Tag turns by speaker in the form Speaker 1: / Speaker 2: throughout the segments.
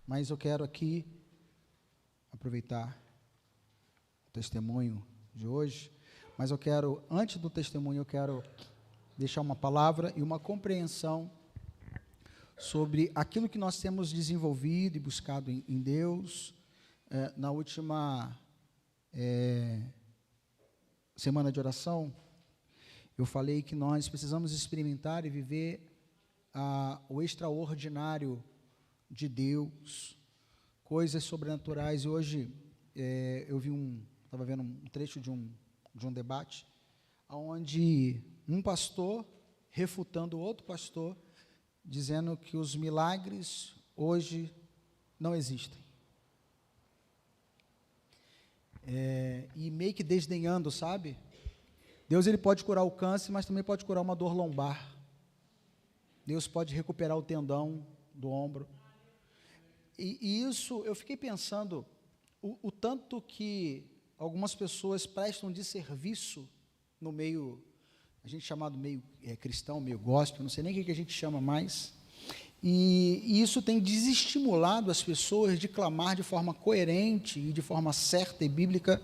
Speaker 1: mas eu quero aqui aproveitar o testemunho de hoje, mas eu quero, antes do testemunho, eu quero deixar uma palavra e uma compreensão sobre aquilo que nós temos desenvolvido e buscado em Deus. Na última semana de oração, eu falei que nós precisamos experimentar e viver o extraordinário de Deus, coisas sobrenaturais. E hoje eu estava vendo um trecho de um debate, onde um pastor refutando outro pastor, dizendo que os milagres hoje não existem. E meio que desdenhando, sabe? Deus, ele pode curar o câncer, mas também pode curar uma dor lombar. Deus pode recuperar o tendão do ombro. E isso, eu fiquei pensando, o tanto que algumas pessoas prestam de serviço no meio, a gente chamado meio cristão, meio gospel, não sei nem o que a gente chama mais, e isso tem desestimulado as pessoas de clamar de forma coerente e de forma certa e bíblica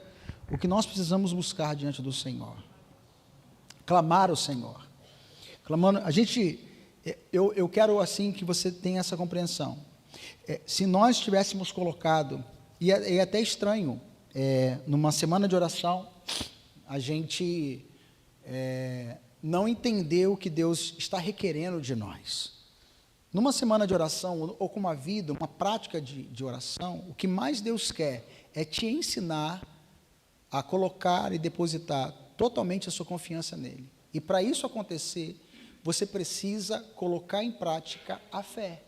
Speaker 1: o que nós precisamos buscar diante do Senhor. Clamar ao Senhor. Clamando, eu quero assim que você tenha essa compreensão. Se nós tivéssemos colocado, e é até estranho, numa semana de oração, a gente não entender o que Deus está requerendo de nós. Numa semana de oração, ou com uma vida, uma prática de oração, o que mais Deus quer é te ensinar a colocar e depositar totalmente a sua confiança nele. E para isso acontecer, você precisa colocar em prática a fé.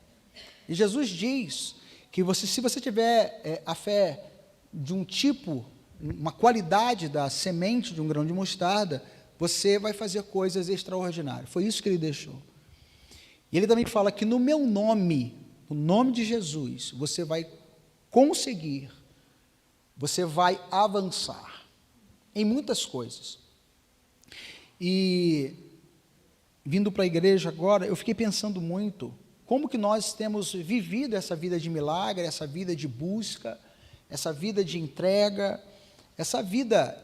Speaker 1: E Jesus diz que se você tiver a fé de um tipo, uma qualidade da semente de um grão de mostarda, você vai fazer coisas extraordinárias. Foi isso que ele deixou. E ele também fala que no meu nome, no nome de Jesus, você vai conseguir, você vai avançar em muitas coisas. E vindo para a igreja agora, eu fiquei pensando muito como que nós temos vivido essa vida de milagre, essa vida de busca, essa vida de entrega, essa vida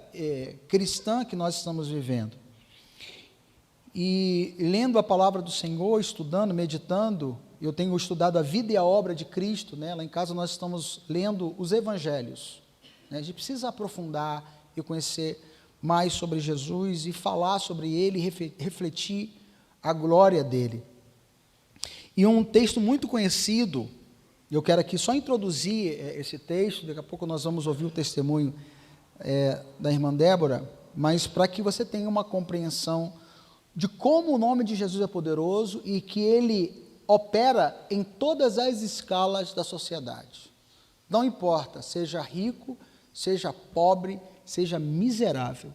Speaker 1: cristã que nós estamos vivendo. E lendo a palavra do Senhor, estudando, meditando, eu tenho estudado a vida e a obra de Cristo, né? Lá em casa nós estamos lendo os evangelhos, né? A gente precisa aprofundar e conhecer mais sobre Jesus e falar sobre ele, refletir a glória dele. E um texto muito conhecido, eu quero aqui só introduzir esse texto, daqui a pouco nós vamos ouvir o testemunho da irmã Débora, mas para que você tenha uma compreensão de como o nome de Jesus é poderoso e que ele opera em todas as escalas da sociedade. Não importa, seja rico, seja pobre, seja miserável,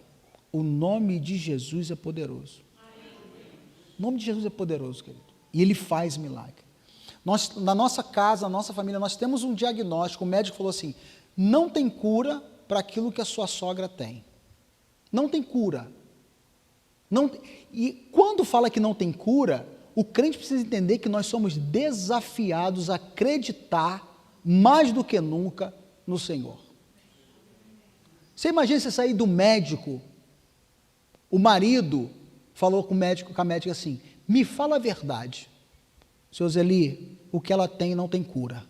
Speaker 1: o nome de Jesus é poderoso. O nome de Jesus é poderoso, querido, e ele faz milagre. Nós, na nossa casa, na nossa família, nós temos um diagnóstico, o médico falou assim, não tem cura para aquilo que a sua sogra tem. Não tem cura. E quando fala que não tem cura, o crente precisa entender que nós somos desafiados a acreditar mais do que nunca no Senhor. Você imagina você sair do médico, o marido falou com a médica assim, me fala a verdade, seu Zeli, o que ela tem não tem cura.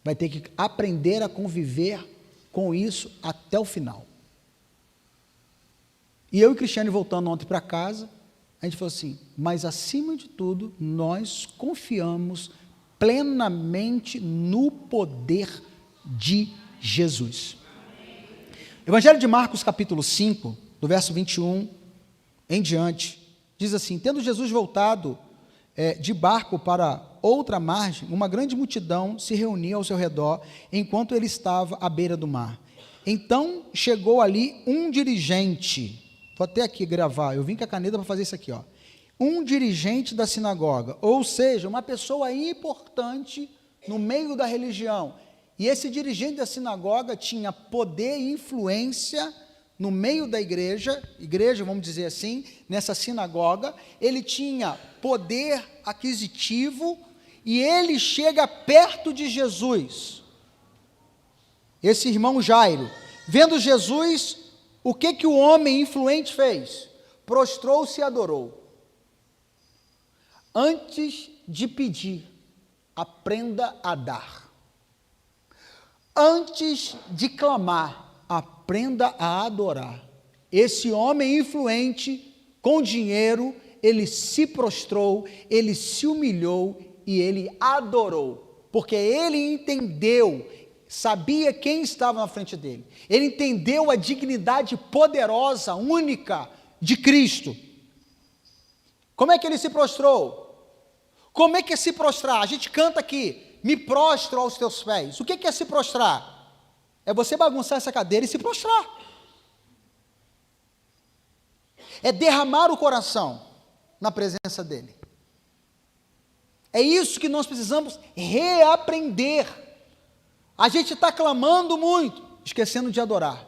Speaker 1: Vai ter que aprender a conviver com isso até o final. E eu e Cristiane voltando ontem para casa, a gente falou assim, mas acima de tudo, nós confiamos plenamente no poder de Jesus. Evangelho de Marcos, capítulo 5, do verso 21 em diante, diz assim, tendo Jesus voltado de barco para outra margem, uma grande multidão se reunia ao seu redor, enquanto ele estava à beira do mar. Então chegou ali um dirigente, vou até aqui gravar, eu vim com a caneta para fazer isso aqui, ó. Um dirigente da sinagoga, ou seja, uma pessoa importante no meio da religião. E esse dirigente da sinagoga tinha poder e influência no meio da igreja, vamos dizer assim, nessa sinagoga, ele tinha poder aquisitivo e ele chega perto de Jesus. Esse irmão Jairo, vendo Jesus, o que o homem influente fez? Prostrou-se e adorou. Antes de pedir, aprenda a dar. Antes de clamar, aprenda a adorar. Esse homem influente, com dinheiro, ele se prostrou, ele se humilhou e ele adorou, porque ele entendeu, sabia quem estava na frente dele, ele entendeu a dignidade poderosa, única de Cristo. Como é que ele se prostrou? Como é que é se prostrar? A gente canta aqui, me prostro aos teus pés. O que é se prostrar? É você bagunçar essa cadeira e se prostrar. É derramar o coração na presença dele. É isso que nós precisamos reaprender. A gente está clamando muito, esquecendo de adorar.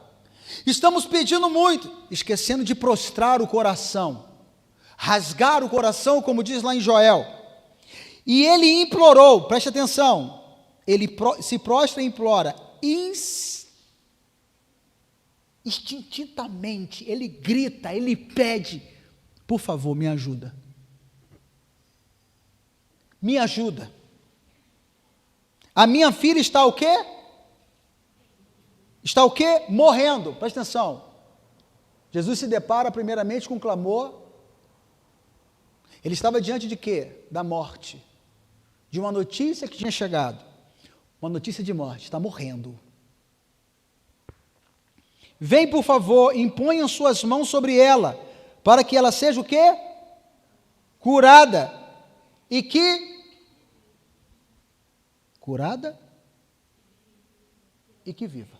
Speaker 1: Estamos pedindo muito, esquecendo de prostrar o coração. Rasgar o coração, como diz lá em Joel. E ele implorou, preste atenção, ele se prostra e implora, instintivamente, ele grita, ele pede, por favor, me ajuda. Me ajuda. A minha filha está o quê? Está o quê? Morrendo, presta atenção. Jesus se depara primeiramente com um clamor. Ele estava diante de quê? Da morte. De uma notícia que tinha chegado. Uma notícia de morte, está morrendo. Vem, por favor, imponham suas mãos sobre ela, para que ela seja o quê? Curada. E que? Curada e que viva.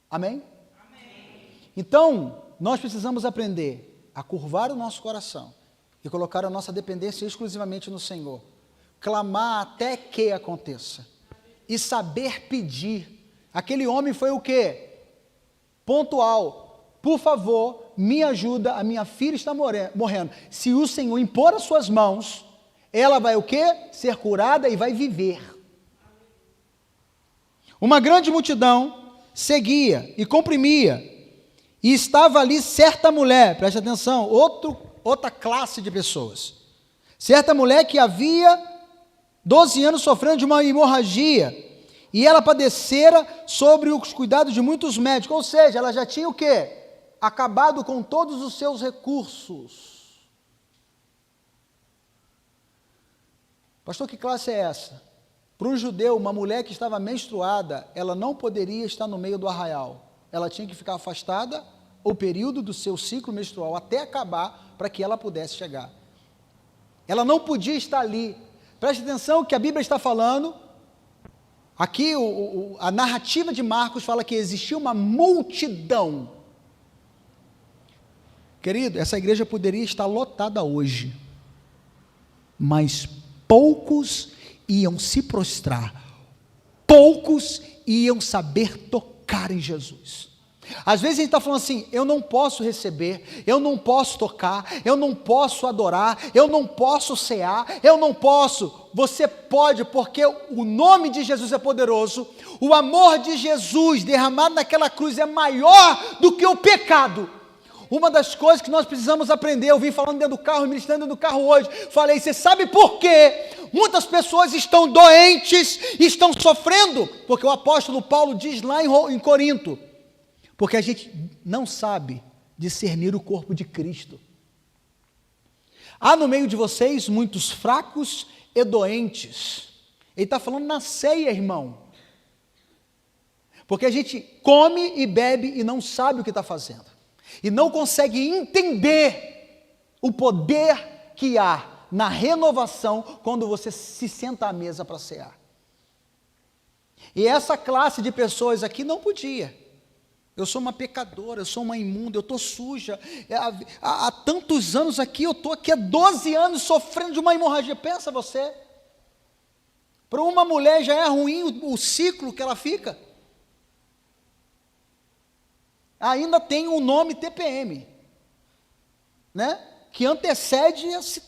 Speaker 1: Amém? Amém. Então, nós precisamos aprender a curvar o nosso coração e colocar a nossa dependência exclusivamente no Senhor. Clamar até que aconteça. E saber pedir. Aquele homem foi o quê? Pontual. Por favor, me ajuda, a minha filha está morrendo. Se o Senhor impor as suas mãos, ela vai o quê? Ser curada e vai viver. Uma grande multidão seguia e comprimia. E estava ali certa mulher, preste atenção, outra classe de pessoas. Certa mulher que havia 12 anos sofrendo de uma hemorragia, e ela padecera sobre os cuidados de muitos médicos, ou seja, ela já tinha o quê? Acabado com todos os seus recursos. Pastor, que classe é essa? Para um judeu, uma mulher que estava menstruada, ela não poderia estar no meio do arraial, ela tinha que ficar afastada o período do seu ciclo menstrual até acabar, para que ela pudesse chegar. Ela não podia estar ali. Preste atenção que a Bíblia está falando, aqui a narrativa de Marcos fala que existia uma multidão. Querido, essa igreja poderia estar lotada hoje, mas poucos iam se prostrar, poucos iam saber tocar em Jesus. Às vezes a gente está falando assim, eu não posso receber, eu não posso tocar, eu não posso adorar, eu não posso cear, eu não posso. Você pode, porque o nome de Jesus é poderoso, o amor de Jesus derramado naquela cruz é maior do que o pecado. Uma das coisas que nós precisamos aprender, eu vim falando dentro do carro, ministrando dentro do carro hoje, falei, você sabe por quê? Muitas pessoas estão doentes, estão sofrendo, porque o apóstolo Paulo diz lá em Corinto, porque a gente não sabe discernir o corpo de Cristo. Há no meio de vocês muitos fracos e doentes. Ele está falando na ceia, irmão. Porque a gente come e bebe e não sabe o que está fazendo. E não consegue entender o poder que há na renovação quando você se senta à mesa para cear. E essa classe de pessoas aqui não podia. Eu sou uma pecadora, eu sou uma imunda, eu estou suja. Há tantos anos aqui, eu estou aqui há 12 anos sofrendo de uma hemorragia. Pensa você. Para uma mulher já é ruim o ciclo que ela fica. Ainda tem um nome TPM, né? Que antecede esse.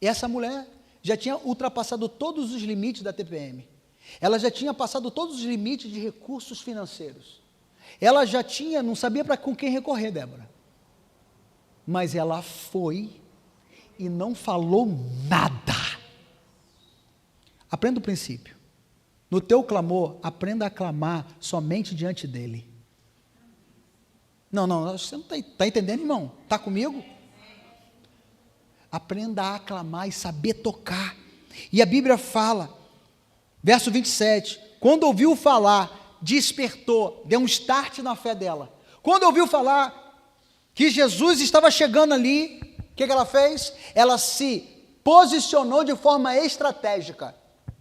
Speaker 1: Essa mulher já tinha ultrapassado todos os limites da TPM. Ela já tinha passado todos os limites de recursos financeiros. Ela já tinha, não sabia com quem recorrer, Débora. Mas ela foi e não falou nada. Aprenda o princípio. No teu clamor, aprenda a clamar somente diante dele. Não, você não está entendendo, irmão? Está comigo? Aprenda a aclamar e saber tocar. E a Bíblia fala, verso 27, quando ouviu falar, despertou, deu um start na fé dela. Quando ouviu falar que Jesus estava chegando ali, o que ela fez? Ela se posicionou de forma estratégica.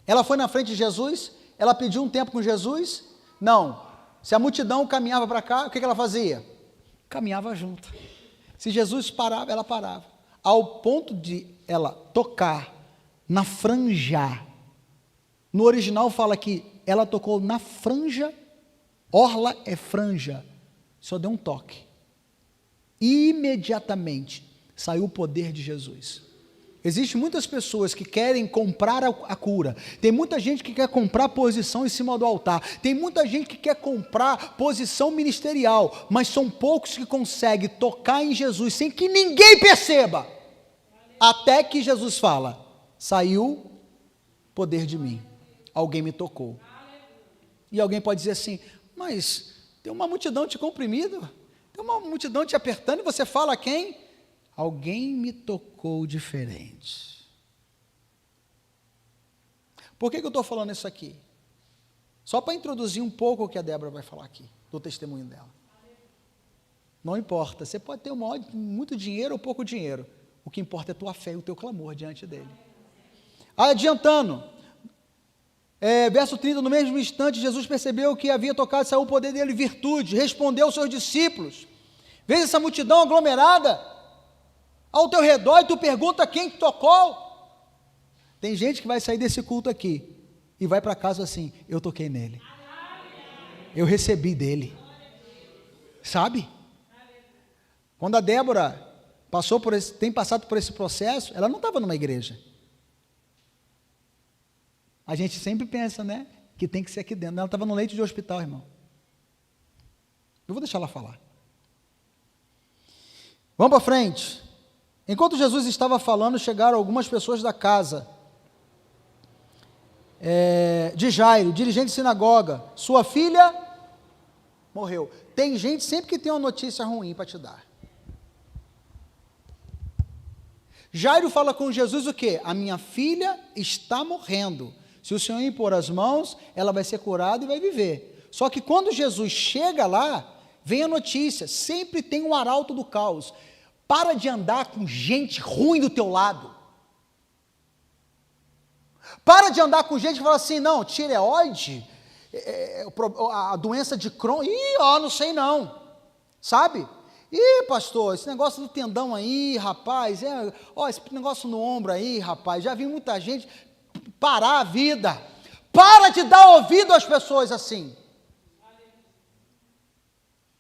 Speaker 1: Ela foi na frente de Jesus, ela pediu um tempo com Jesus? Não. Se a multidão caminhava para cá, o que ela fazia? Caminhava junto. Se Jesus parava, ela parava. Ao ponto de ela tocar na franja. No original fala que ela tocou na franja, orla é franja, só deu um toque. Imediatamente saiu o poder de Jesus. Existem muitas pessoas que querem comprar a cura. Tem muita gente que quer comprar posição em cima do altar. Tem muita gente que quer comprar posição ministerial. Mas são poucos que conseguem tocar em Jesus sem que ninguém perceba. Até que Jesus fala, saiu poder de mim. Alguém me tocou. E alguém pode dizer assim, mas tem uma multidão te comprimindo. Tem uma multidão te apertando e você fala a quem? Alguém me tocou diferente. Por que eu estou falando isso aqui? Só para introduzir um pouco o que a Débora vai falar aqui, do testemunho dela. Não importa, você pode ter muito dinheiro ou pouco dinheiro. O que importa é a tua fé e o teu clamor diante dele. Adiantando, verso 30, no mesmo instante, Jesus percebeu que havia tocado, saiu o poder dele, virtude, respondeu aos seus discípulos. Vês essa multidão aglomerada ao teu redor e tu pergunta quem tocou. Tem gente que vai sair desse culto aqui e vai para casa assim, eu toquei nele, eu recebi dele, sabe? Quando a Débora tem passado por esse processo, ela não estava numa igreja. A gente sempre pensa, né, que tem que ser aqui dentro. Ela estava no leito de hospital, irmão. Eu vou deixar ela falar. Vamos para frente. Enquanto Jesus estava falando, chegaram algumas pessoas da casa de Jairo, dirigente de sinagoga. Sua filha morreu. Tem gente sempre que tem uma notícia ruim para te dar. Jairo fala com Jesus o quê? A minha filha está morrendo. Se o Senhor impor as mãos, ela vai ser curada e vai viver. Só que quando Jesus chega lá, vem a notícia, sempre tem um arauto do caos. Para de andar com gente ruim do teu lado. Para de andar com gente que fala assim, não, tireoide, a doença de Crohn, não sei não, sabe? Pastor, esse negócio do tendão aí, rapaz, esse negócio no ombro aí, rapaz, já vi muita gente parar a vida. Para de dar ouvido às pessoas assim.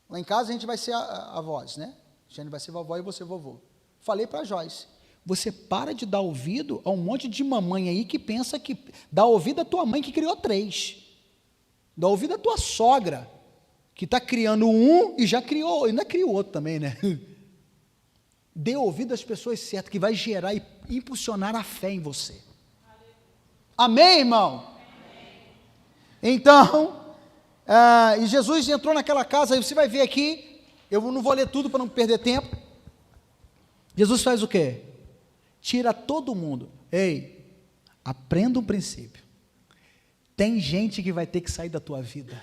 Speaker 1: Lá em casa a gente vai ser avós, né? A gente vai ser vovó e você vovô. Falei para a Joyce, você para de dar ouvido a um monte de mamãe aí que pensa que dá ouvido à tua mãe que criou 3. Dá ouvido à tua sogra, que está criando um e já criou, ainda criou outro também, né? Dê ouvido às pessoas certas, que vai gerar e impulsionar a fé em você. Amém, irmão? Amém. Então, e Jesus entrou naquela casa, aí você vai ver aqui, eu não vou ler tudo para não perder tempo. Jesus faz o quê? Tira todo mundo. Ei, aprenda um princípio. Tem gente que vai ter que sair da tua vida.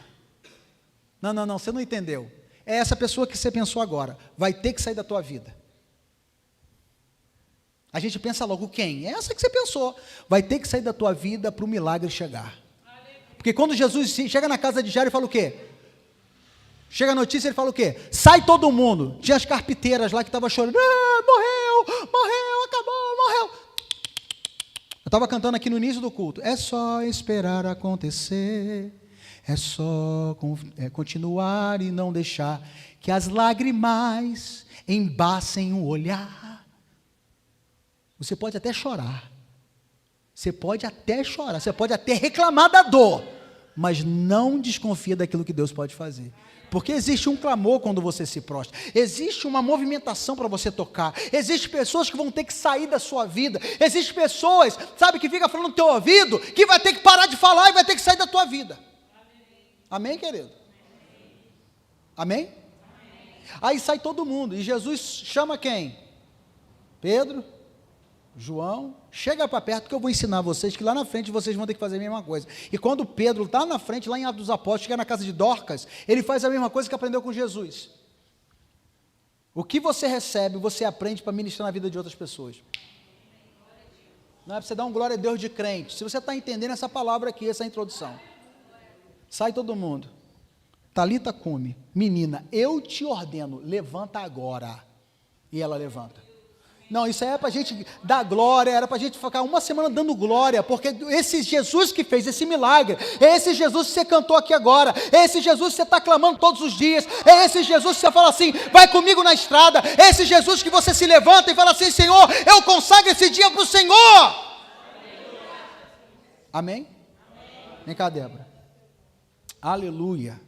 Speaker 1: Não, você não entendeu. É essa pessoa que você pensou agora, vai ter que sair da tua vida. A gente pensa logo quem? É essa que você pensou. Vai ter que sair da tua vida para o milagre chegar. Porque quando Jesus chega na casa de Jairo, ele fala o quê? Chega a notícia, ele fala o quê? Sai todo mundo. Tinha as carpinteiras lá que estavam chorando. Morreu, acabou, morreu. Eu estava cantando aqui no início do culto. É só esperar acontecer. É só continuar e não deixar que as lágrimas embacem o olhar. Você pode até chorar. Você pode até reclamar da dor, mas não desconfia daquilo que Deus pode fazer. Porque existe um clamor quando você se prostra, existe uma movimentação para você tocar, existem pessoas que vão ter que sair da sua vida, existem pessoas, sabe, que fica falando no teu ouvido, que vai ter que parar de falar e vai ter que sair da tua vida. Amém, querido? Amém? Aí sai todo mundo, e Jesus chama quem? Pedro, João, chega para perto que eu vou ensinar vocês que lá na frente vocês vão ter que fazer a mesma coisa. E quando Pedro está na frente, lá em Atos dos Apóstolos, chega na casa de Dorcas, ele faz a mesma coisa que aprendeu com Jesus. O que você recebe, você aprende para ministrar na vida de outras pessoas. Não é para você dar um glória a Deus de crente. Se você está entendendo essa palavra aqui, essa introdução. Sai todo mundo. Talita cume, menina, eu te ordeno, levanta agora. E ela levanta. Não, isso aí é para a gente dar glória, era para a gente ficar uma semana dando glória, porque esse Jesus que fez esse milagre, é esse Jesus que você cantou aqui agora, é esse Jesus que você está clamando todos os dias, é esse Jesus que você fala assim, vai comigo na estrada, é esse Jesus que você se levanta e fala assim, Senhor, eu consagro esse dia para o Senhor. Amém? Vem cá, Débora. Aleluia.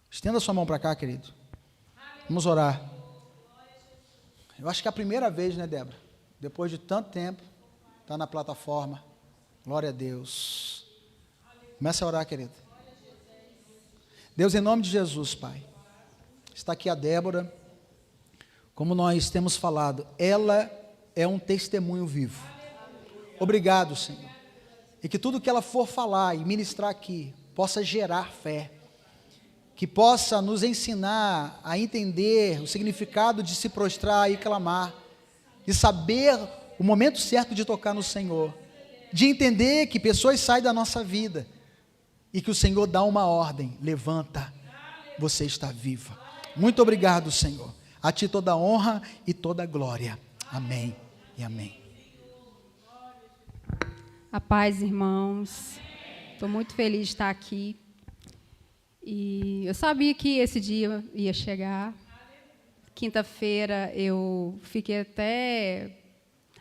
Speaker 1: Estenda sua mão para cá, querido. Vamos orar. Eu acho que é a primeira vez, né, Débora? Depois de tanto tempo, está na plataforma. Glória a Deus. Começa a orar, querido. Deus, em nome de Jesus, Pai. Está aqui a Débora. Como nós temos falado, ela é um testemunho vivo. Obrigado, Senhor. E que tudo que ela for falar e ministrar aqui, possa gerar fé. Que possa nos ensinar a entender o significado de se prostrar e clamar, de saber o momento certo de tocar no Senhor, de entender que pessoas saem da nossa vida e que o Senhor dá uma ordem, levanta, você está viva. Muito obrigado, Senhor. A Ti toda a honra e toda a glória. Amém e amém.
Speaker 2: A paz, irmãos. Estou muito feliz de estar aqui. E eu sabia que esse dia ia chegar. Quinta-feira eu fiquei até...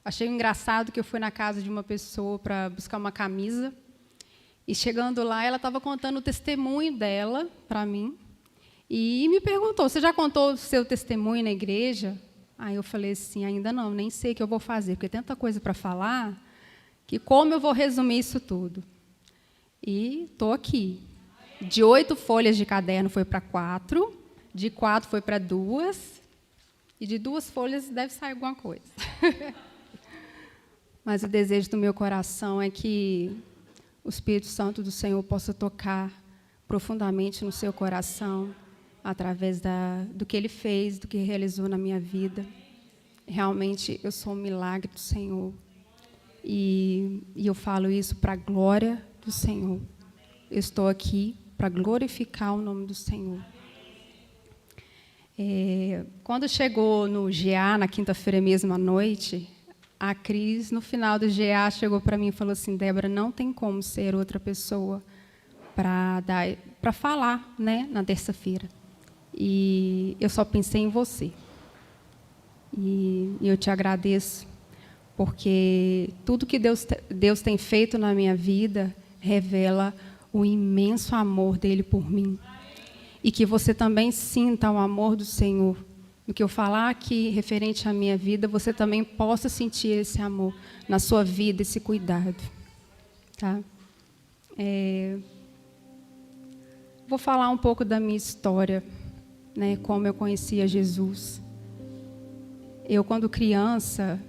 Speaker 2: Achei engraçado que eu fui na casa de uma pessoa para buscar uma camisa. E chegando lá, ela estava contando o testemunho dela para mim. E me perguntou, você já contou o seu testemunho na igreja? Aí eu falei assim, ainda não, nem sei o que eu vou fazer, porque tem tanta coisa para falar, que como eu vou resumir isso tudo? E estou aqui. De 8 folhas de caderno foi para 4, de 4 foi para 2, e de 2 folhas deve sair alguma coisa. Mas o desejo do meu coração é que o Espírito Santo do Senhor possa tocar profundamente no seu coração, através do que Ele fez, do que realizou na minha vida. Realmente, eu sou um milagre do Senhor. E eu falo isso para a glória do Senhor. Eu estou aqui para glorificar o nome do Senhor. Quando chegou no GA, na quinta-feira mesmo à noite, a Cris, no final do GA, chegou para mim e falou assim, Débora, não tem como ser outra pessoa para falar, né, na terça-feira. E eu só pensei em você. E eu te agradeço, porque tudo que Deus tem feito na minha vida revela o imenso amor dele por mim. E que você também sinta o amor do Senhor. O que eu falar aqui referente à minha vida, você também possa sentir esse amor na sua vida, esse cuidado. Tá? Vou falar um pouco da minha história, né, como eu conhecia Jesus. Eu, quando criança,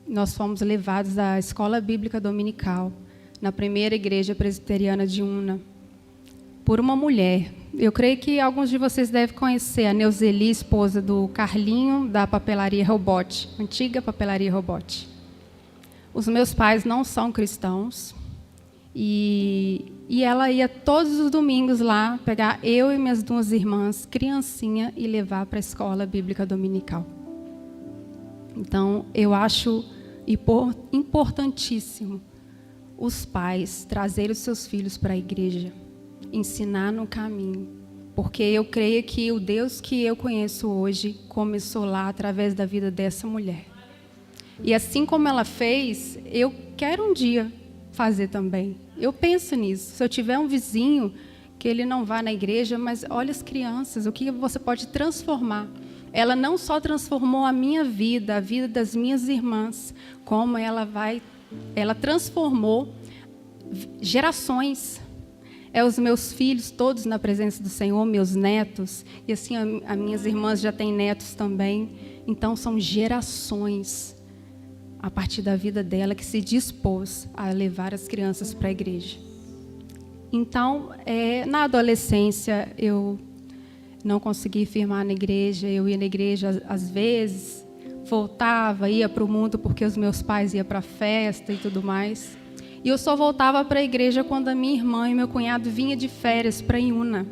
Speaker 2: nós fomos levados à escola bíblica dominical, na primeira igreja presbiteriana de Una, por uma mulher. Eu creio que alguns de vocês devem conhecer a Neuzeli, esposa do Carlinho, da papelaria Robote, antiga papelaria Robote. Os meus pais não são cristãos, e ela ia todos os domingos lá pegar eu e minhas 2 irmãs, criancinha, e levar para a escola bíblica dominical. Então, eu acho importantíssimo os pais trazerem os seus filhos para a igreja, ensinar no caminho, porque eu creio que o Deus que eu conheço hoje começou lá através da vida dessa mulher. E assim como ela fez, eu quero um dia fazer também. Eu penso nisso. Se eu tiver um vizinho que ele não vá na igreja, mas olha as crianças, o que você pode transformar. Ela não só transformou a minha vida, a vida das minhas irmãs, como ela transformou gerações. Os meus filhos todos na presença do Senhor, meus netos, e assim as minhas irmãs já têm netos também. Então são gerações a partir da vida dela que se dispôs a levar as crianças para a igreja. Então, na adolescência eu não consegui firmar na igreja. Eu ia na igreja às vezes, voltava, ia para o mundo porque os meus pais iam para a festa e tudo mais. E eu só voltava para a igreja quando a minha irmã e meu cunhado vinham de férias para Iuna,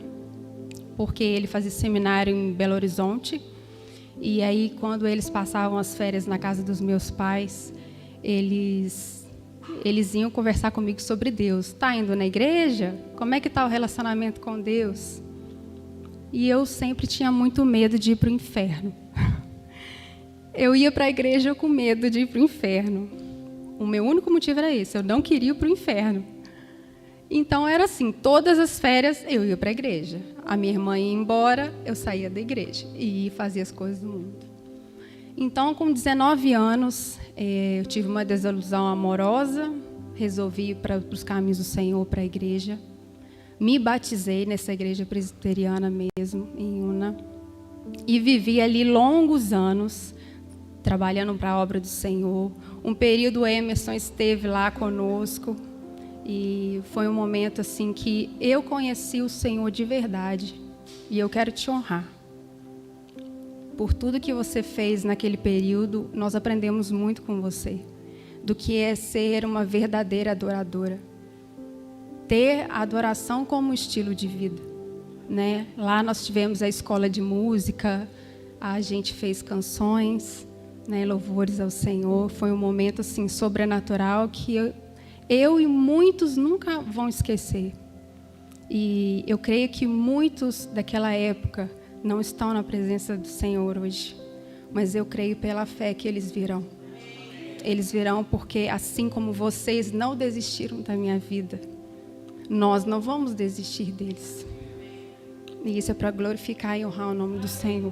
Speaker 2: porque ele fazia seminário em Belo Horizonte. E aí, quando eles passavam as férias na casa dos meus pais, eles iam conversar comigo sobre Deus. Está indo na igreja? Como é que está o relacionamento com Deus? E eu sempre tinha muito medo de ir para o inferno. Eu ia para a igreja com medo de ir para o inferno. O meu único motivo era esse, eu não queria ir para o inferno. Então era assim, todas as férias eu ia para a igreja. A minha irmã ia embora, eu saía da igreja e fazia as coisas do mundo. Então, com 19 anos, eu tive uma desilusão amorosa, resolvi ir para os caminhos do Senhor, para a igreja. Me batizei nessa igreja presbiteriana mesmo, em Iuna, e vivi ali longos anos, trabalhando para a obra do Senhor. Um período o Emerson esteve lá conosco, e foi um momento assim que eu conheci o Senhor de verdade, e eu quero te honrar. Por tudo que você fez naquele período, nós aprendemos muito com você, do que é ser uma verdadeira adoradora. Ter a adoração como estilo de vida, né? Lá nós tivemos a escola de música, a gente fez canções, né, louvores ao Senhor. Foi um momento assim sobrenatural que eu e muitos nunca vão esquecer. E eu creio que muitos daquela época não estão na presença do Senhor hoje, mas eu creio pela fé que eles virão. Eles virão porque, assim como vocês não desistiram da minha vida, nós não vamos desistir deles. E isso é para glorificar e honrar o nome do Senhor.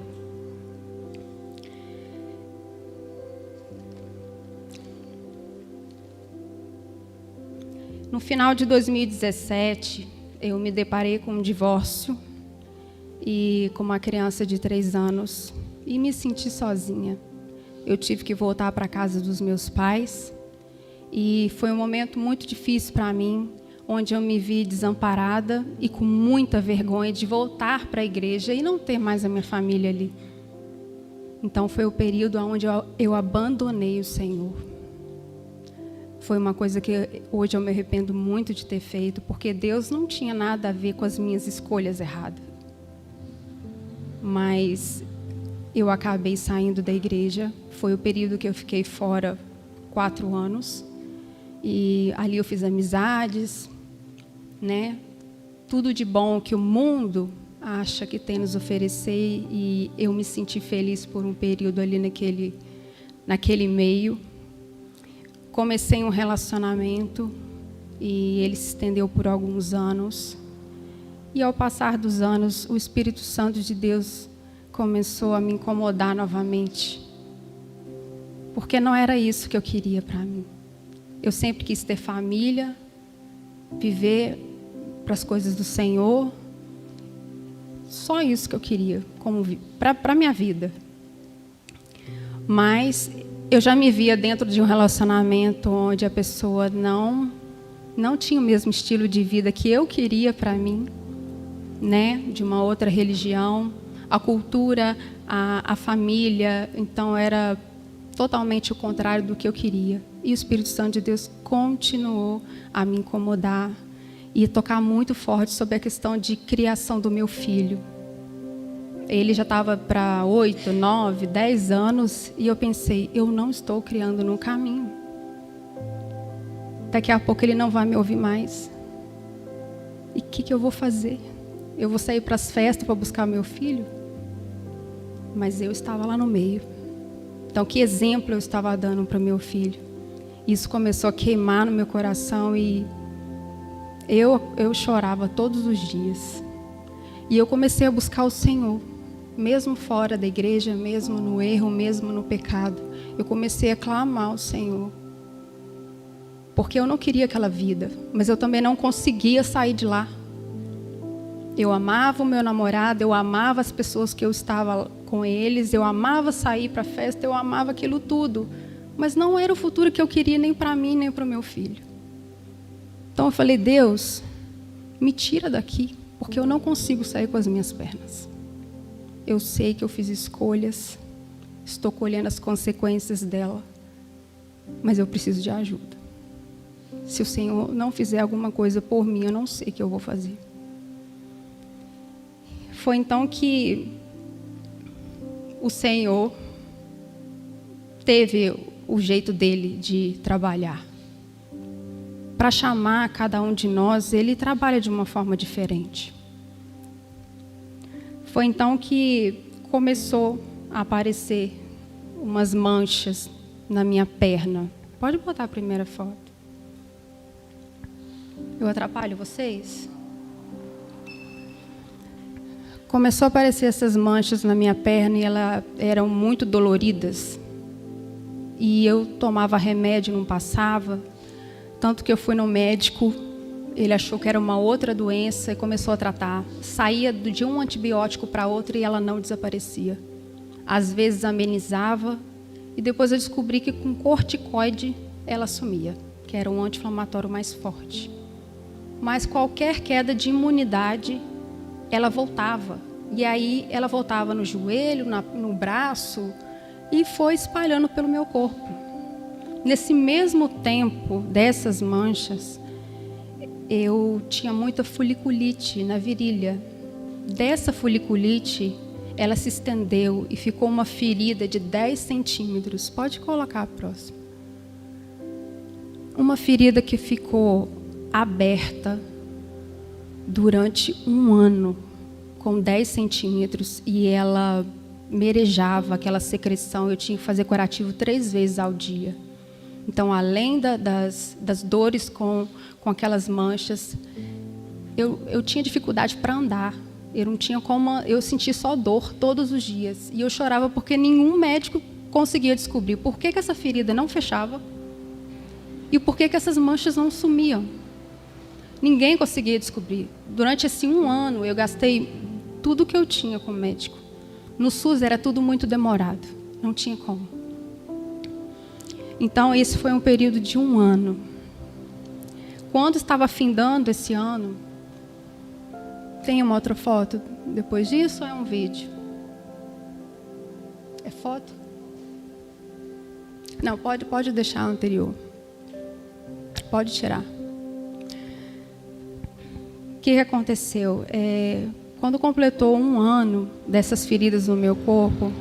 Speaker 2: No final de 2017, eu me deparei com um divórcio e com uma criança de 3 anos e me senti sozinha. Eu tive que voltar para a casa dos meus pais e foi um momento muito difícil para mim, onde eu me vi desamparada e com muita vergonha de voltar para a igreja e não ter mais a minha família ali. Então foi o período onde eu abandonei o Senhor. Foi uma coisa que hoje eu me arrependo muito de ter feito, porque Deus não tinha nada a ver com as minhas escolhas erradas. Mas eu acabei saindo da igreja. Foi o período que eu fiquei fora 4 anos. E ali eu fiz amizades, né? Tudo de bom que o mundo acha que tem nos oferecer. E eu me senti feliz por um período ali naquele meio. Comecei um relacionamento e ele se estendeu por alguns anos. E ao passar dos anos, o Espírito Santo de Deus começou a me incomodar novamente. Porque não era isso que eu queria para mim. Eu sempre quis ter família, viver para as coisas do Senhor. Só isso que eu queria, para a minha vida. Mas eu já me via dentro de um relacionamento onde a pessoa não tinha o mesmo estilo de vida que eu queria para mim, né? De uma outra religião, a cultura, a família, então era totalmente o contrário do que eu queria. E o Espírito Santo de Deus continuou a me incomodar e tocar muito forte sobre a questão de criação do meu filho. Ele já estava para 8, 9, 10 anos e eu pensei, eu não estou criando no caminho. Daqui a pouco ele não vai me ouvir mais. E o que eu vou fazer? eu vou sair para as festas para buscar meu filho, mas eu estava lá no meio. Então, que exemplo eu estava dando para meu filho? Isso começou a queimar no meu coração e eu chorava todos os dias. E eu comecei a buscar o Senhor, mesmo fora da igreja, mesmo no erro, mesmo no pecado. Eu comecei a clamar ao Senhor, porque eu não queria aquela vida, mas eu também não conseguia sair de lá. Eu amava o meu namorado, eu amava as pessoas que eu estava com eles, eu amava sair para a festa, eu amava aquilo tudo, mas não era o futuro que eu queria nem para mim, nem para o meu filho. Então eu falei, Deus, me tira daqui, porque eu não consigo sair com as minhas pernas. Eu sei que eu fiz escolhas, estou colhendo as consequências dela, mas eu preciso de ajuda. Se o Senhor não fizer alguma coisa por mim, eu não sei o que eu vou fazer. Foi então que o Senhor teve o jeito dele de trabalhar. Para chamar cada um de nós, ele trabalha de uma forma diferente. Foi então que começou a aparecer umas manchas na minha perna. Pode botar a primeira foto. Eu atrapalho vocês? Começou a aparecer essas manchas na minha perna e elas eram muito doloridas. E eu tomava remédio, não passava. Tanto que eu fui no médico, ele achou que era uma outra doença e começou a tratar. Saía de um antibiótico para outro e ela não desaparecia. Às vezes amenizava e depois eu descobri que com corticoide ela sumia, que era um anti-inflamatório mais forte. Mas qualquer queda de imunidade, ela voltava. E aí ela voltava no joelho, no braço e foi espalhando pelo meu corpo. Nesse mesmo tempo dessas manchas, eu tinha muita foliculite na virilha. Dessa foliculite, ela se estendeu e ficou uma ferida de 10 centímetros. Pode colocar a próxima. Uma ferida que ficou aberta durante um ano, com 10 centímetros, e ela merejava aquela secreção. Eu tinha que fazer curativo 3 vezes ao dia. Então, além das dores com aquelas manchas, eu tinha dificuldade para andar. Eu não tinha como, eu sentia só dor todos os dias. E eu chorava porque nenhum médico conseguia descobrir por que essa ferida não fechava e por que essas manchas não sumiam. Ninguém conseguia descobrir. Durante esse um ano, eu gastei tudo que eu tinha com o médico. No SUS era tudo muito demorado. Não tinha como. Então, esse foi um período de um ano. Quando estava findando esse ano, tem uma outra foto depois disso ou é um vídeo? É foto? Não, pode deixar a anterior. Pode tirar. O que aconteceu? Quando completou um ano dessas feridas no meu corpo,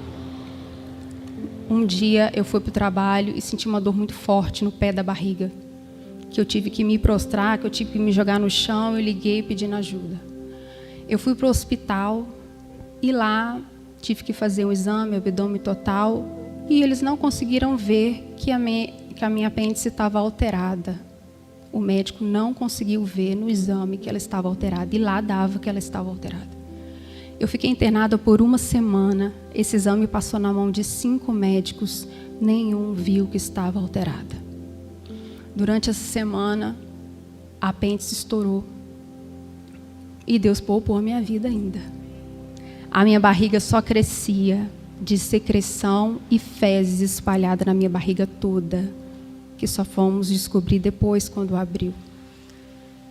Speaker 2: um dia eu fui para o trabalho e senti uma dor muito forte no pé da barriga, que eu tive que me prostrar, que eu tive que me jogar no chão. Eu liguei pedindo ajuda. Eu fui para o hospital e lá tive que fazer um exame, abdômen total, e eles não conseguiram ver que a minha apêndice estava alterada. O médico não conseguiu ver no exame que ela estava alterada, e lá dava que ela estava alterada. Eu fiquei internada por uma semana. Esse exame passou na mão de 5 médicos, nenhum viu que estava alterada. Durante essa semana, a apêndice estourou. E Deus poupou a minha vida ainda. A minha barriga só crescia de secreção e fezes espalhada na minha barriga toda, que só fomos descobrir depois, quando abriu.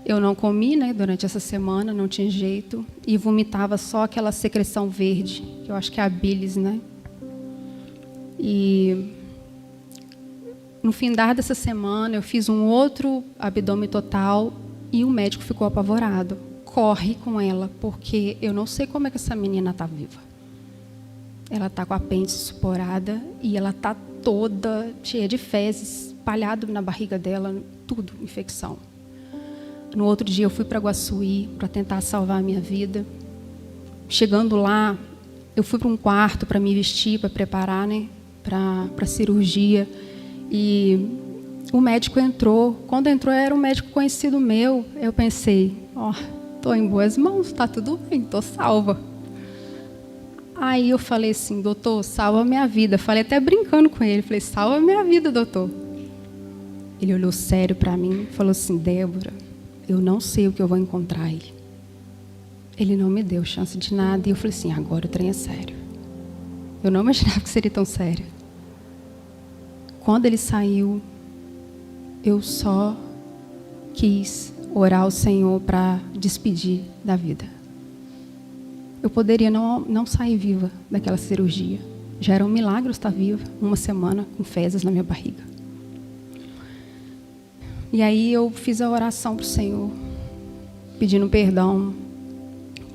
Speaker 2: Eu não comi, durante essa semana, não tinha jeito, e vomitava só aquela secreção verde, que eu acho que é a bilis, E no findar dessa semana, eu fiz um outro abdômen total e o médico ficou apavorado. Corre com ela, porque eu não sei como é que essa menina está viva. Ela está com a apêndice esporada e ela está toda cheia de fezes, espalhado na barriga dela, tudo, infecção. No outro dia eu fui para Guaçuí para tentar salvar a minha vida. Chegando lá, eu fui para um quarto para me vestir, para preparar, né, para a cirurgia. E o médico entrou. Quando entrou, era um médico conhecido meu. Eu pensei, estou em boas mãos, está tudo bem, estou salva. Aí eu falei assim, doutor, salva a minha vida. Falei até brincando com ele, falei, salva a minha vida, doutor. Ele olhou sério para mim e falou assim, Débora, eu não sei o que eu vou encontrar aí. Ele não me deu chance de nada. E eu falei assim, agora o trem é sério. Eu não imaginava que seria tão sério. Quando ele saiu, eu só quis orar ao Senhor para despedir da vida. Eu poderia não sair viva daquela cirurgia. Já era um milagre eu estar viva, 1 semana com fezes na minha barriga. E aí eu fiz a oração para o Senhor, pedindo perdão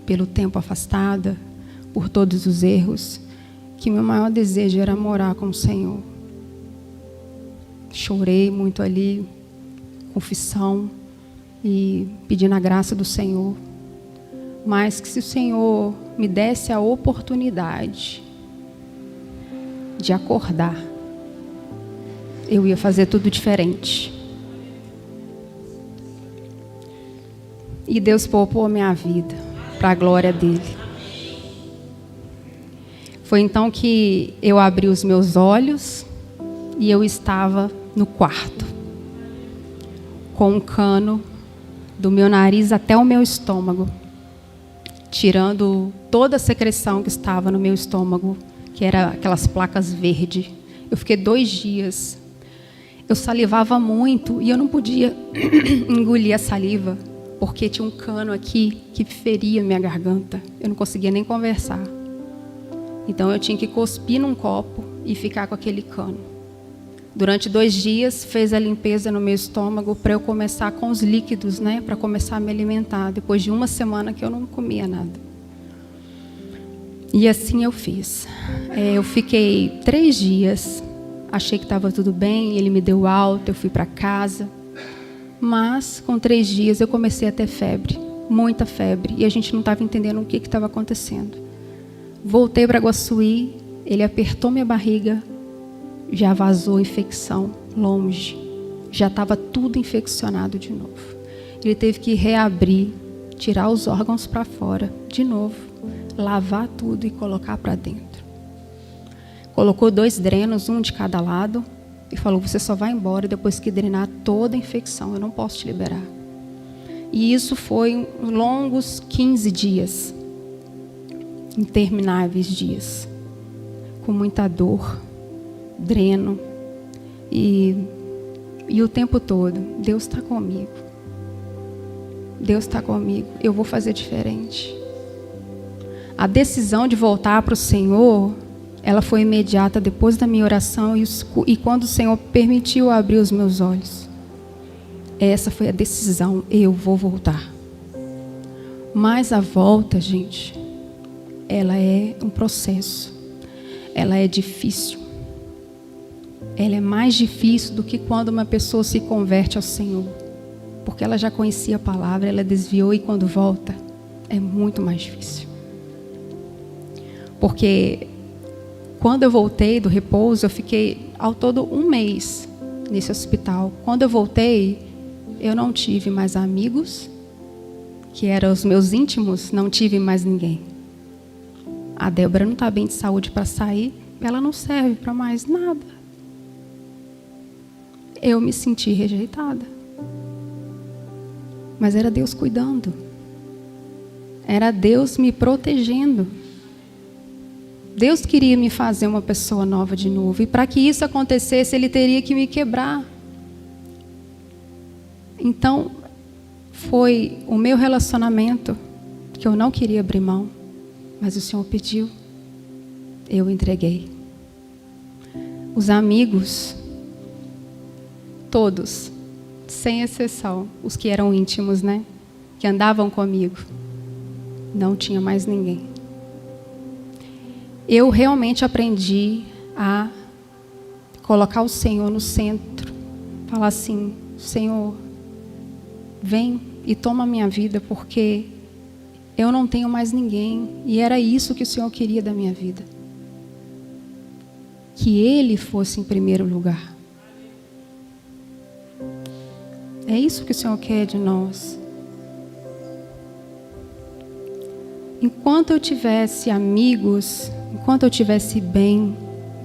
Speaker 2: pelo tempo afastada, por todos os erros, que meu maior desejo era morar com o Senhor. Chorei muito ali, confissão e pedindo a graça do Senhor. Mas que se o Senhor me desse a oportunidade de acordar, eu ia fazer tudo diferente. E Deus poupou a minha vida para a glória dele. Foi então que eu abri os meus olhos e eu estava no quarto, com um cano do meu nariz até o meu estômago, tirando toda a secreção que estava no meu estômago, que era aquelas placas verdes. Eu fiquei 2 dias. Eu salivava muito e eu não podia engolir a saliva, porque tinha um cano aqui que feria minha garganta. Eu não conseguia nem conversar. Então eu tinha que cuspir num copo e ficar com aquele cano. Durante 2 dias, fez a limpeza no meu estômago para eu começar com os líquidos, né? Para começar a me alimentar. Depois de 1 semana que eu não comia nada. E assim eu fiz. Eu fiquei 3 dias. Achei que estava tudo bem. Ele me deu alta, eu fui para casa. Mas, com 3 dias, eu comecei a ter febre. Muita febre. E a gente não estava entendendo o que estava acontecendo. Voltei para Guaçuí. Ele apertou minha barriga. Já vazou infecção longe. Já estava tudo infeccionado de novo. Ele teve que reabrir, tirar os órgãos para fora de novo, lavar tudo e colocar para dentro. Colocou 2 drenos, um de cada lado, e falou, você só vai embora depois que drenar toda a infecção, eu não posso te liberar. E isso foi longos 15 dias, intermináveis dias, com muita dor, dreno, e o tempo todo, Deus está comigo. Deus está comigo, eu vou fazer diferente. A decisão de voltar para o Senhor, ela foi imediata depois da minha oração e quando o Senhor permitiu abrir os meus olhos. Essa foi a decisão, eu vou voltar. Mas a volta, gente, ela é um processo, ela é difícil. Ela é mais difícil do que quando uma pessoa se converte ao Senhor. Porque ela já conhecia a palavra, ela desviou e quando volta, é muito mais difícil. Porque quando eu voltei do repouso, eu fiquei ao todo 1 mês nesse hospital. Quando eu voltei, eu não tive mais amigos, que eram os meus íntimos, não tive mais ninguém. A Débora não está bem de saúde para sair, ela não serve para mais nada. Eu me senti rejeitada. Mas era Deus cuidando. Era Deus me protegendo. Deus queria me fazer uma pessoa nova de novo. E para que isso acontecesse, Ele teria que me quebrar. Então, foi o meu relacionamento que eu não queria abrir mão. Mas o Senhor pediu. Eu entreguei. Os amigos, todos, sem exceção, os que eram íntimos, né? Que andavam comigo. Não tinha mais ninguém. Eu realmente aprendi a colocar o Senhor no centro. Falar assim, Senhor, vem e toma a minha vida, porque eu não tenho mais ninguém. E era isso que o Senhor queria da minha vida. Que Ele fosse em primeiro lugar. É isso que o Senhor quer de nós. Enquanto eu tivesse amigos, enquanto eu tivesse bem,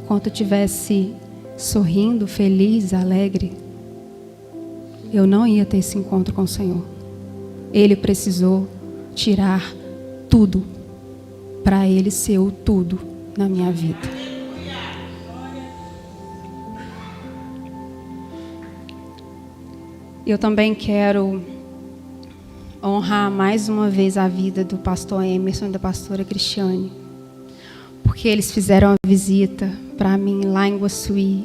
Speaker 2: enquanto eu tivesse sorrindo, feliz, alegre, eu não ia ter esse encontro com o Senhor. Ele precisou tirar tudo para Ele ser o tudo na minha vida. Eu também quero honrar mais uma vez a vida do pastor Emerson e da pastora Cristiane, porque eles fizeram uma visita para mim lá em Guaçuí,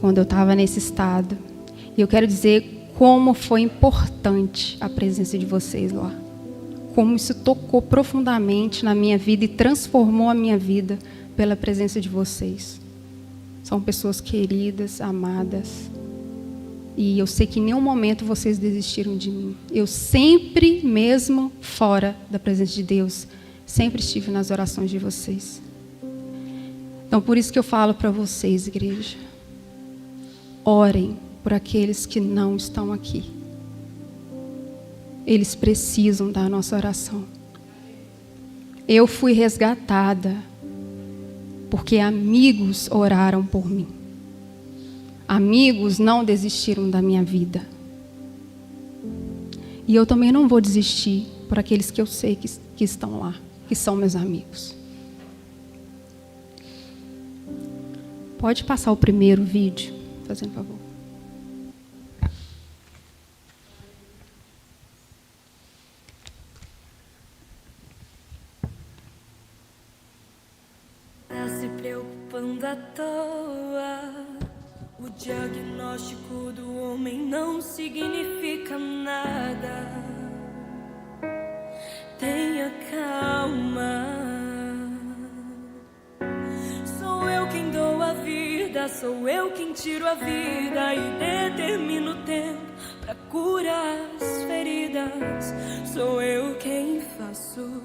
Speaker 2: quando eu estava nesse estado. E eu quero dizer como foi importante a presença de vocês lá, como isso tocou profundamente na minha vida e transformou a minha vida pela presença de vocês. São pessoas queridas, amadas. E eu sei que em nenhum momento vocês desistiram de mim. Eu sempre, mesmo fora da presença de Deus, sempre estive nas orações de vocês. Então, por isso que eu falo para vocês, igreja, orem por aqueles que não estão aqui. Eles precisam da nossa oração. Eu fui resgatada porque amigos oraram por mim. Amigos não desistiram da minha vida. E eu também não vou desistir por aqueles que eu sei que estão lá, que são meus amigos. Pode passar o primeiro vídeo, fazendo favor.
Speaker 3: Tá se preocupando à toa. O diagnóstico do homem não significa nada. Tenha calma. Sou eu quem dou a vida, sou eu quem tiro a vida e determino o tempo pra curar as feridas. Sou eu quem faço.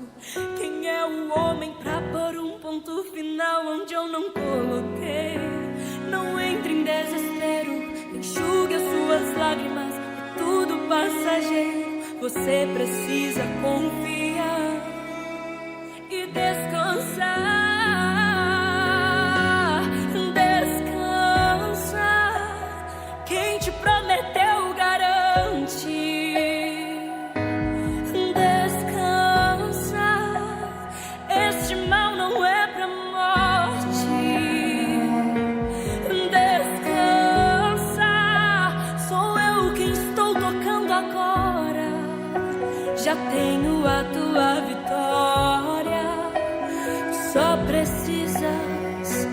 Speaker 3: Quem é o homem pra pôr um ponto final onde eu não coloquei? Não entre em desespero, enxugue as suas lágrimas, é tudo passageiro. Você precisa confiar e descansar. Descansa, quem te prometeu garante. Já tenho a tua vitória, só precisas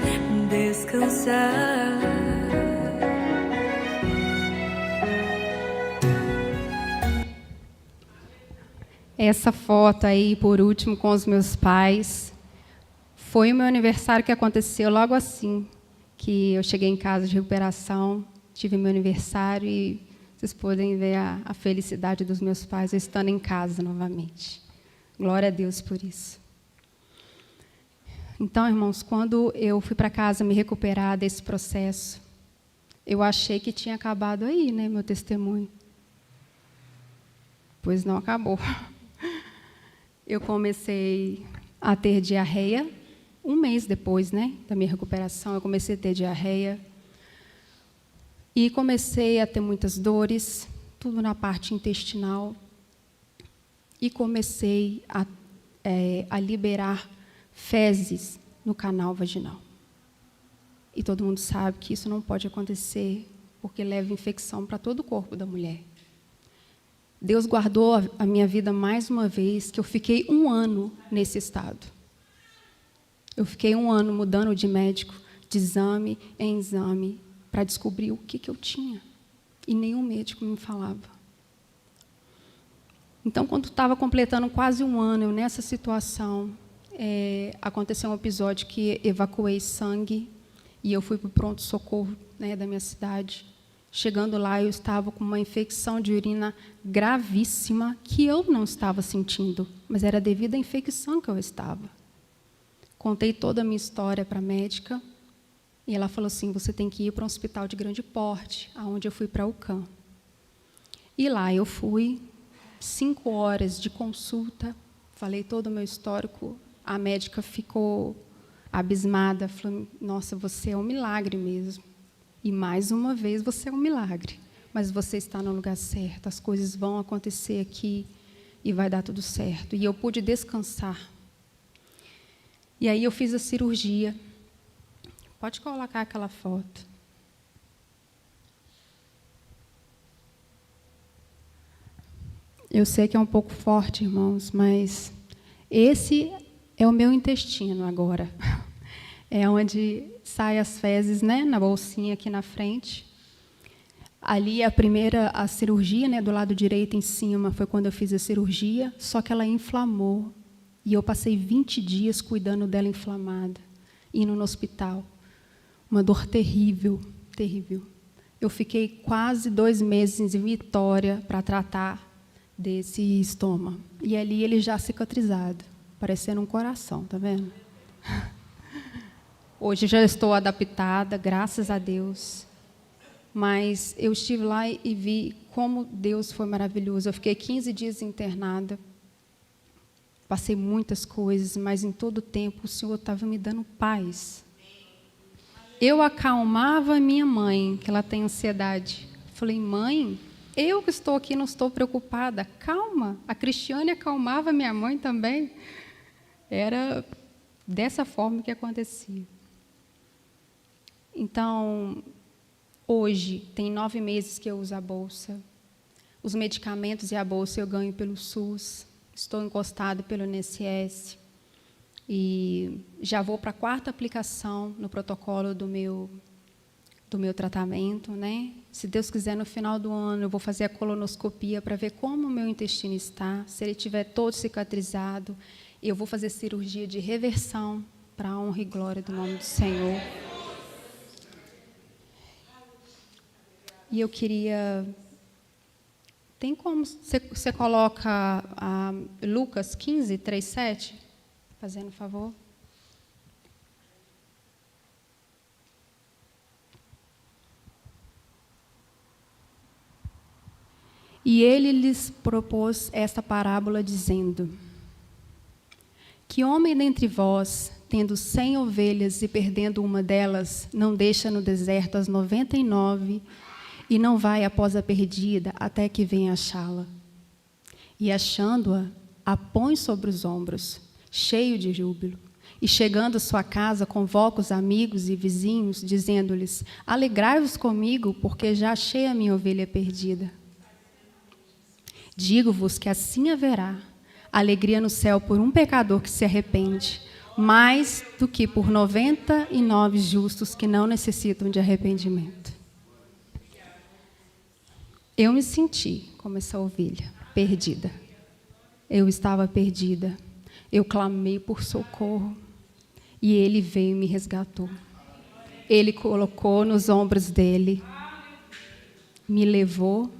Speaker 3: descansar.
Speaker 2: Essa foto aí, por último, com os meus pais, foi o meu aniversário que aconteceu logo assim, que eu cheguei em casa de recuperação, tive meu aniversário e vocês podem ver a felicidade dos meus pais estando em casa novamente. Glória a Deus por isso. Então, irmãos, quando eu fui para casa me recuperar desse processo, eu achei que tinha acabado aí, né, meu testemunho. Pois não acabou. Eu comecei a ter diarreia, um mês depois, né, da minha recuperação, eu comecei a ter diarreia. E comecei a ter muitas dores, tudo na parte intestinal. E comecei a liberar fezes no canal vaginal. E todo mundo sabe que isso não pode acontecer, porque leva infecção para todo o corpo da mulher. Deus guardou a minha vida mais uma vez, que eu fiquei 1 ano nesse estado. Eu fiquei 1 ano mudando de médico, de exame em exame, para descobrir o que eu tinha. E nenhum médico me falava. Então, quando estava completando quase 1 ano, eu nessa situação, aconteceu um episódio que evacuei sangue, e eu fui para o pronto-socorro, né, da minha cidade. Chegando lá, eu estava com uma infecção de urina gravíssima que eu não estava sentindo, mas era devido à infecção que eu estava. Contei toda a minha história para a médica e ela falou assim, você tem que ir para um hospital de grande porte, aonde eu fui para o UCAM. E lá eu fui, 5 horas de consulta, falei todo o meu histórico, a médica ficou abismada, falou, nossa, você é um milagre mesmo. E, mais uma vez, você é um milagre. Mas você está no lugar certo, as coisas vão acontecer aqui e vai dar tudo certo. E eu pude descansar. E aí eu fiz a cirurgia. Pode colocar aquela foto. Eu sei que é um pouco forte, irmãos, mas esse é o meu intestino agora. É onde saem as fezes, né, na bolsinha aqui na frente. Ali a cirurgia, né, do lado direito em cima, foi quando eu fiz a cirurgia, só que ela inflamou. E eu passei 20 dias cuidando dela inflamada, indo no hospital. Uma dor terrível, terrível. Eu fiquei quase 2 meses em Vitória para tratar desse estômago. E ali ele já cicatrizado, parecendo um coração, tá vendo? Hoje já estou adaptada, graças a Deus. Mas eu estive lá e vi como Deus foi maravilhoso. Eu fiquei 15 dias internada. Passei muitas coisas, mas em todo o tempo o Senhor estava me dando paz. Eu acalmava a minha mãe, que ela tem ansiedade. Falei, mãe, eu que estou aqui não estou preocupada. Calma. A Cristiane acalmava minha mãe também. Era dessa forma que acontecia. Então, hoje, tem 9 meses que eu uso a bolsa. Os medicamentos e a bolsa eu ganho pelo SUS. Estou encostado pelo INSS. E já vou para a 4ª aplicação no protocolo do meu tratamento, né? Se Deus quiser, no final do ano, eu vou fazer a colonoscopia para ver como o meu intestino está. Se ele estiver todo cicatrizado, eu vou fazer cirurgia de reversão para a honra e glória do nome do Senhor. E eu queria... Tem como você coloca Lucas 15, 3, 7? Fazendo um favor. E ele lhes propôs esta parábola, dizendo: Que homem dentre vós, tendo 100 ovelhas e perdendo uma delas, não deixa no deserto as 99 e não vai após a perdida até que venha achá-la? E achando-a, a põe sobre os ombros, cheio de júbilo. E chegando à sua casa, convoca os amigos e vizinhos, dizendo-lhes: Alegrai-vos comigo, porque já achei a minha ovelha perdida. Digo-vos que assim haverá alegria no céu por um pecador que se arrepende, mais do que por 99 justos que não necessitam de arrependimento. Eu me senti como essa ovelha, perdida. Eu estava perdida. Eu clamei por socorro e ele veio e me resgatou. Ele colocou nos ombros dele, me levou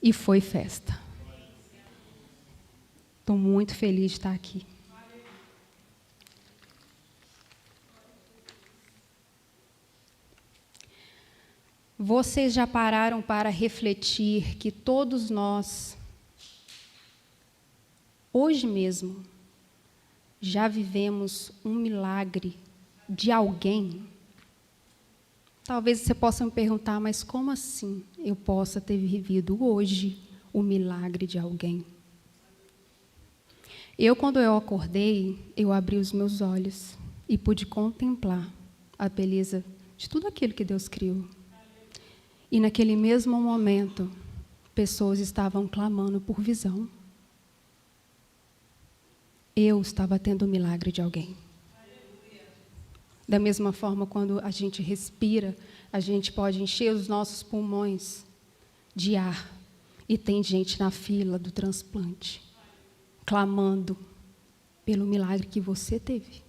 Speaker 2: e foi festa. Estou muito feliz de estar aqui. Vocês já pararam para refletir que todos nós, hoje mesmo, já vivemos um milagre de alguém? Talvez você possa me perguntar, mas como assim eu possa ter vivido hoje o milagre de alguém? Quando eu acordei, eu abri os meus olhos e pude contemplar a beleza de tudo aquilo que Deus criou. E naquele mesmo momento, pessoas estavam clamando por visão. Eu estava tendo o milagre de alguém. Da mesma forma, quando a gente respira, a gente pode encher os nossos pulmões de ar. E tem gente na fila do transplante, clamando pelo milagre que você teve.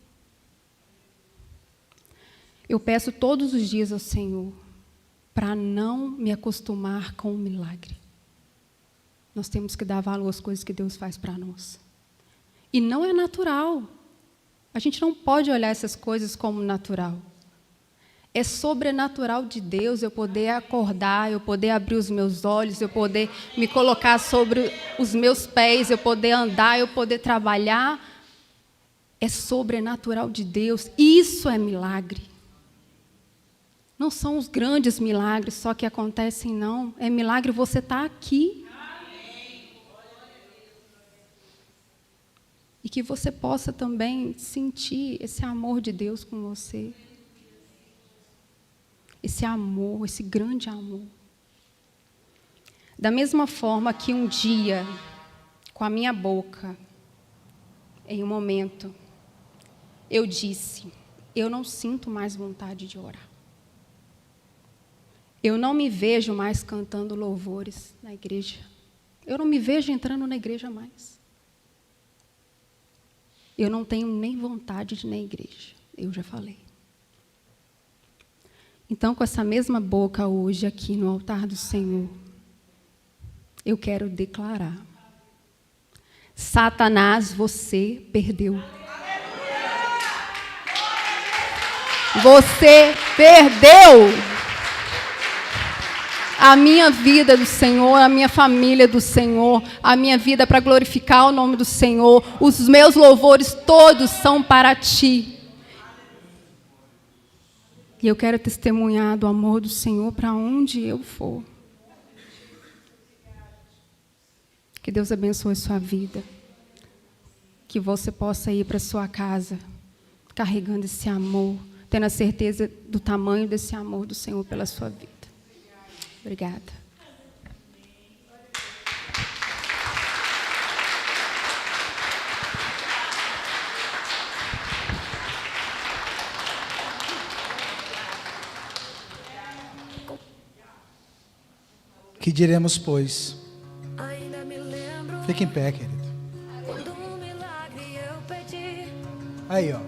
Speaker 2: Eu peço todos os dias ao Senhor para não me acostumar com o milagre. Nós temos que dar valor às coisas que Deus faz para nós. E não é natural. A gente não pode olhar essas coisas como natural. É sobrenatural de Deus eu poder acordar, eu poder abrir os meus olhos, eu poder me colocar sobre os meus pés, eu poder andar, eu poder trabalhar. É sobrenatural de Deus. Isso é milagre. Não são os grandes milagres só que acontecem, não. É milagre você estar aqui. E que você possa também sentir esse amor de Deus com você. Esse amor, esse grande amor. Da mesma forma que um dia, com a minha boca, em um momento, eu disse, eu não sinto mais vontade de orar. Eu não me vejo mais cantando louvores na igreja. Eu não me vejo entrando na igreja mais. Eu não tenho nem vontade de ir na igreja. Eu já falei. Então, com essa mesma boca hoje aqui no altar do Senhor, eu quero declarar: Satanás, você perdeu. Você perdeu. A minha vida do Senhor, a minha família do Senhor, a minha vida para glorificar o nome do Senhor, os meus louvores todos são para Ti. E eu quero testemunhar do amor do Senhor para onde eu for. Que Deus abençoe a sua vida. Que você possa ir para a sua casa carregando esse amor, tendo a certeza do tamanho desse amor do Senhor pela sua vida. Obrigada.
Speaker 1: Que diremos, pois? Fique em pé, querido. Aí, ó.